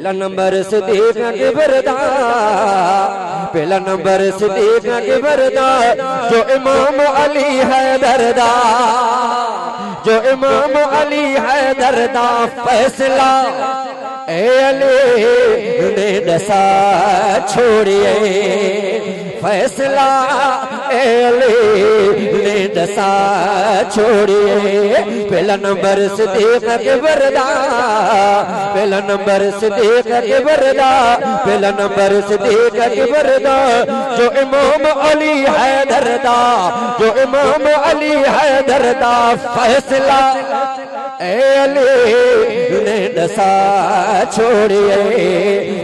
पहला नंबर सिद्दीक अकबरदा, पहला नंबर सिद्दीक अकबरदा, जो इमाम अली हैदर दा, जो इमाम अली हैदर दा फैसला ए अली ने दसा छोड़िए, फैसला ए अली ने दसा छोड़िए। पहला नंबर सिद्दीक अकबरदा, पहला नंबर सिद्दीक अकबरदा, पहला नंबर सिद्दीक अकबरदा, जो इमाम अली हैदर दा, जो इमाम अली हैदर दा फैसला ए अली ने दसा छोड़िए,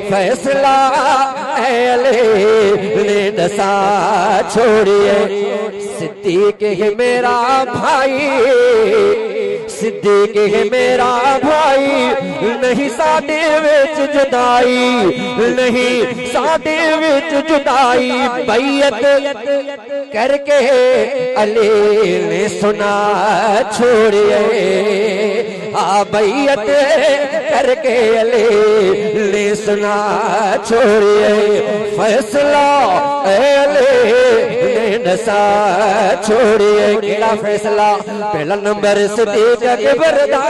फैसला ए अली ने दसा छोड़िए। सिद्दीक है मेरा भाई, सिद्दीक है मेरा भाई, नहीं साडे विच जुदाई, नहीं साडे विच जुदाई, बैयत करके अली ने सुना छोड़िए, आ बैयत करके अली ने सुना छोड़िए, फैसला ए अली ने दसा छोड़िए। केड़ा फैसला? पहला नंबर सिद्दीक अकबरदा,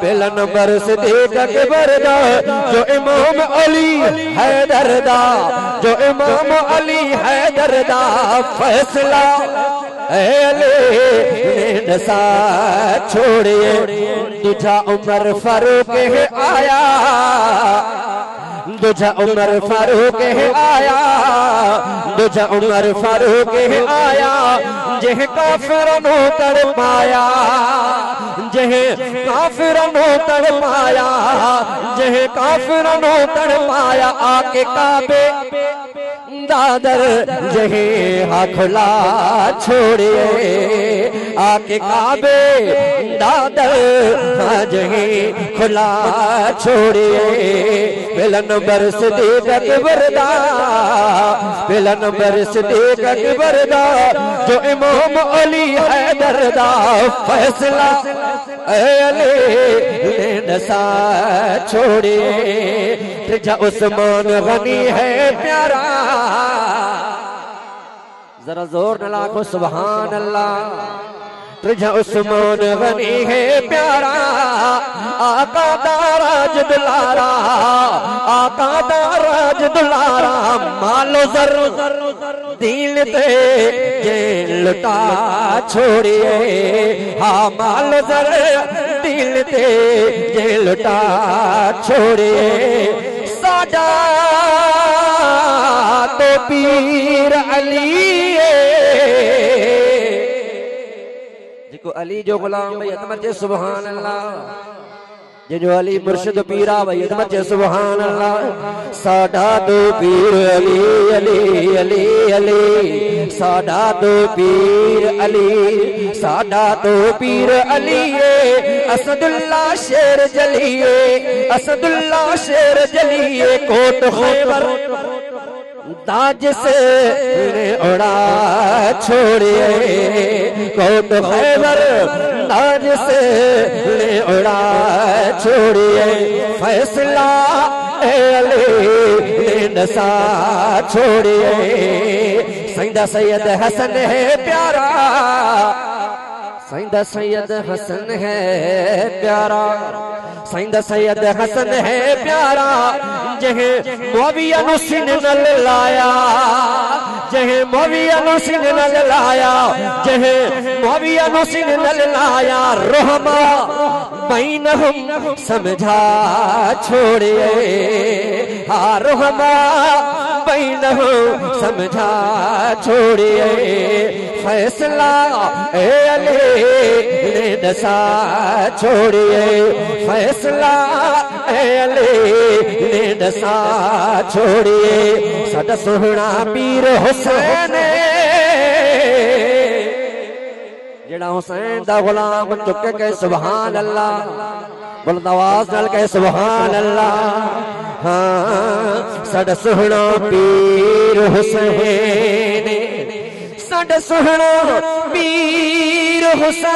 पहला नंबर सिद्दीक अकबरदा, जो इमाम अली हैदर दा, जो इमाम अली हैदर दा फैसला ए अली ने दसा छोड़िए। दूजा उमर फारूक है आया, दूजा उमर फारूक है आया, दूजा उमर फारूक है आया, जिह काफिरों नू तड़पाया, जिह काफिरों नू तड़पाया, जिह काफिरों नू तड़पाया, आके काबे दादर जहे हा खुला छोड़िए, आके काबे दादर जहे खुला छोड़िए। पहला नंबर सिद्दीक अकबरदा, पहला नंबर सिद्दीक अकबरदा, जो इमाम अली हैदर दा फैसला ए अली ने दसा छोड़िए। त्रिजा उस्मान गनी है प्यारा, जरा जोर न लाखो सुभान अल्लाह। तुझा उस्मान गनी है प्यारा, आका दा राज दुलारा, आका दा राज दुलारा, मालो जर दिल ते जे लुटा छोड़िए, हाँ मालो जर दिल ते जे लुटा छोड़िए। साडा तो पीर अली जिको अली जो गुलाम भाई अतमत सुभान अल्लाह, जो अली मुर्शिद पीरा भाई अतमत सुभान अल्लाह। साडा तो पीर अली अली अली अली, साडा तो पीर अली, साडा तो पीर अली, असदुल्ला शेर जलिए, असदुल्ला शेर जलिए, कोट खैबर ताज से उड़ा छोड़िए, कोट खैबर ताज से उड़ा छोड़िए। फैसला ए अली ने दसा छोड़िए। सईदा सैयद हसन है प्यारा, सईदा सैयद हसन है प्यारा, सईदा सैयद हसन है प्यारा, जह मुआविया नु सिन नल लाया, जह मुआविया नु सिन नल लाया, जह मुआविया नु सिन नल लाया, रहमा बैनहुम समझा छोड़िए, हाँ रहमा बैनहुम समझा छोड़िए। फैसला ए अली ने दसा छोड़िए, फैसला ए अली ने दसा छोड़िए। साडा सोहना पीर हुसैन, जेड़ा हुसैन दा गुलाम चुके के सुभान अल्लाह, बुलंद आवाज नाल कहे सुभान अल्लाह। हाँ साडा सोहना पीर हुसैन, साडा सोहना पीर हुसैन।